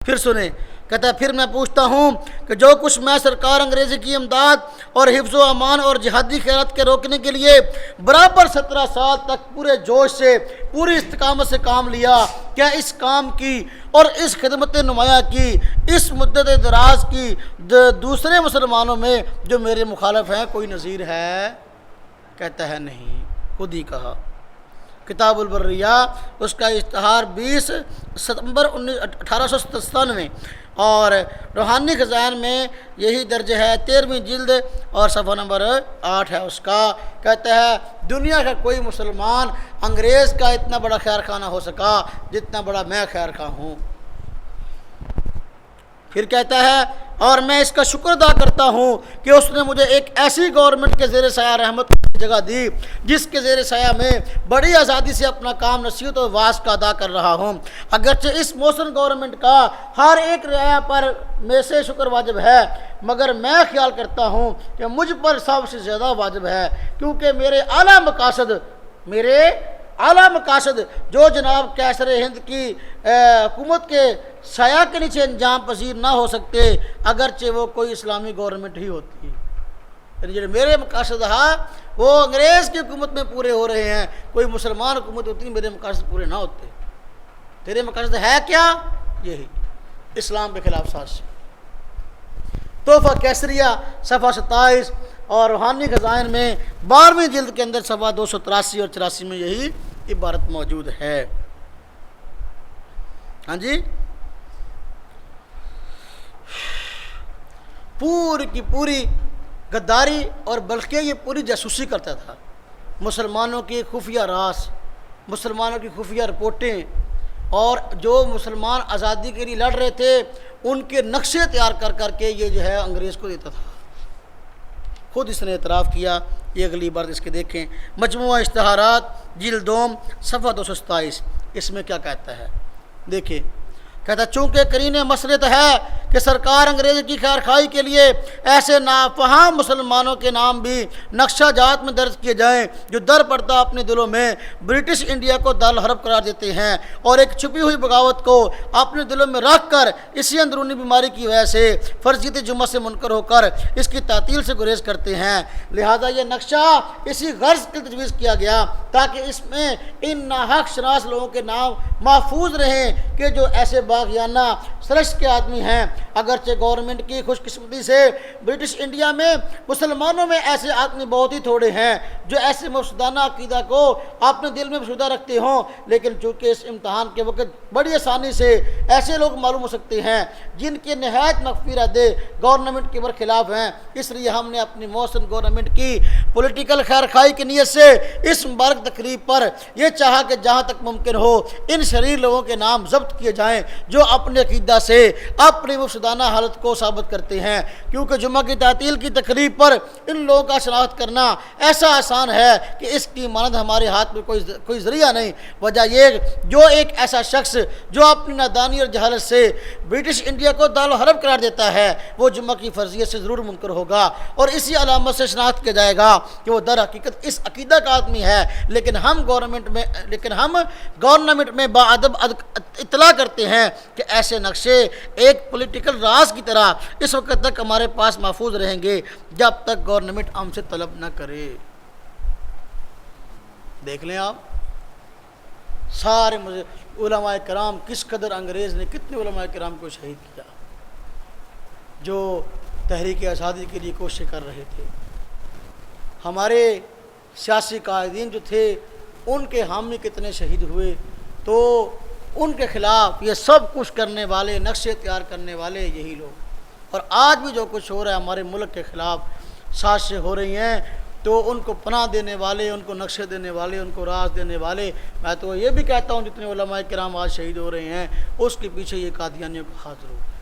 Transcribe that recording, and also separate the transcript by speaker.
Speaker 1: پھر سنیں، کہتا ہے پھر میں پوچھتا ہوں کہ جو کچھ میں سرکار انگریزی کی امداد اور حفظ و امان اور جہادی خیرات کے روکنے کے لیے برابر 17 سال تک پورے جوش سے پوری استقامت سے کام لیا، کیا اس کام کی اور اس خدمت نمایاں کی اس مدت دراز کی دوسرے مسلمانوں میں جو میرے مخالف ہیں کوئی نظیر ہے؟ کہتا ہے نہیں، خود ہی کہا۔ کتاب البریہ اس کا اشتہار 20 ستمبر 1897 اور روحانی خزائن میں یہی درج ہے، 13ویں جلد اور صفحہ نمبر 8 ہے اس کا۔ کہتا ہے دنیا کا کوئی مسلمان انگریز کا اتنا بڑا خیر خواہ نہ ہو سکا جتنا بڑا میں خیر خواہ ہوں۔ پھر کہتا ہے اور میں اس کا شکر ادا کرتا ہوں کہ اس نے مجھے ایک ایسی گورنمنٹ کے زیر سایہ رحمت کی جگہ دی جس کے زیر سایہ میں بڑی آزادی سے اپنا کام نصیحت و واعظ کا ادا کر رہا ہوں۔ اگرچہ اس موسن گورنمنٹ کا ہر ایک رعایا پر میں سے شکر واجب ہے، مگر میں خیال کرتا ہوں کہ مجھ پر سب سے زیادہ واجب ہے، کیونکہ میرے اعلیٰ مقاصد جو جناب کیسر ہند کی حکومت کے سایہ کے نیچے انجام پذیر نہ ہو سکتے اگرچہ وہ کوئی اسلامی گورنمنٹ ہی ہوتی، یعنی جو میرے مقاصد ہے وہ انگریز کی حکومت میں پورے ہو رہے ہیں، کوئی مسلمان حکومت ہوتی میرے مقاصد پورے نہ ہوتے۔ تیرے مقاصد ہے کیا؟ یہی اسلام کے خلاف سازش۔ تحفہ کیسریہ صفحہ 27 اور روحانی خزائن میں 12ویں جلد کے اندر صفحہ 283 اور 84 میں یہی عبارت موجود ہے۔ ہاں جی، پوری کی پوری غداری اور بلکہ یہ پوری جاسوسی کرتا تھا، مسلمانوں کی خفیہ راز، مسلمانوں کی خفیہ رپورٹیں، اور جو مسلمان آزادی کے لیے لڑ رہے تھے ان کے نقشے تیار کر کر کے یہ جو ہے انگریز کو دیتا تھا۔ خود اس نے اعتراف کیا، یہ اگلی بار اس کے دیکھیں، مجموعہ اشتہارات جلد 2 صفحہ 227، اس میں کیا کہتا ہے دیکھیں۔ کہتا چونکہ قرین مسلط ہے کہ سرکار انگریز کی خیر خواہی کے لیے ایسے نافہم مسلمانوں کے نام بھی نقشہ جات میں درج کیے جائیں جو در پڑتا اپنے دلوں میں برٹش انڈیا کو دارالحرب قرار دیتے ہیں اور ایک چھپی ہوئی بغاوت کو اپنے دلوں میں رکھ کر اسی اندرونی بیماری کی وجہ سے فرضیت جمعہ سے منکر ہو کر اس کی تعطیل سے گریز کرتے ہیں، لہذا یہ نقشہ اسی غرض کے تجویز کیا گیا تاکہ اس میں ان ناحق شناس لوگوں کے نام محفوظ رہیں کہ جو ایسے باغیانہ سرشت کے آدمی ہیں۔ اگرچہ گورنمنٹ کی خوش قسمتی سے برٹش انڈیا میں مسلمانوں میں ایسے آدمی بہت ہی تھوڑے ہیں جو ایسے مفسدانہ عقیدہ کو اپنے دل میں بشودہ رکھتے ہوں، لیکن چونکہ اس امتحان کے وقت بڑی آسانی سے ایسے لوگ معلوم ہو سکتے ہیں جن کے نہایت مخفی ردے گورنمنٹ کے برخلاف ہیں، اس لیے ہم نے اپنی موسن گورنمنٹ کی پولیٹیکل خیر خواہی کی نیت سے اس مبارک تقریب پر یہ چاہا کہ جہاں تک ممکن ہو ان شریر لوگوں کے نام ضبط کیے جائیں جو اپنے عقیدہ سے اپنی مفسدانہ حالت کو ثابت کرتے ہیں، کیونکہ جمعہ کی تعطیل کی تقریب پر ان لوگوں کا شناخت کرنا ایسا آسان ہے کہ اس کی مانند ہمارے ہاتھ میں کوئی ذریعہ نہیں۔ وجہ یہ جو ایک ایسا شخص جو اپنی نادانی اور جہالت سے برٹش انڈیا کو دارالحرب قرار دیتا ہے وہ جمعہ کی فرضیت سے ضرور منکر ہوگا اور اسی علامت سے شناخت کیا جائے گا کہ وہ در حقیقت اس عقیدہ کا آدمی ہے، لیکن ہم گورنمنٹ میں باادب اطلاع کرتے ہیں کہ ایسے نقشے ایک پولیٹیکل راز کی طرح اس وقت تک ہمارے پاس محفوظ رہیں گے جب تک گورنمنٹ ہم سے طلب نہ کرے۔ دیکھ لیں آپ سارے علماء کرام کس قدر انگریز نے کتنے علماء کرام کو شہید کیا جو تحریک آزادی کے لیے کوشش کر رہے تھے۔ ہمارے سیاسی قائدین جو تھے ان کے حامی کتنے شہید ہوئے، تو ان کے خلاف یہ سب کچھ کرنے والے، نقشے تیار کرنے والے یہی لوگ۔ اور آج بھی جو کچھ ہو رہا ہے ہمارے ملک کے خلاف سازشیں ہو رہی ہیں، تو ان کو پناہ دینے والے، ان کو نقشے دینے والے، ان کو راز دینے والے، میں تو یہ بھی کہتا ہوں جتنے علماء کرام آج شہید ہو رہے ہیں اس کے پیچھے یہ قادیانیوں کا ہاتھ ضرور ہے۔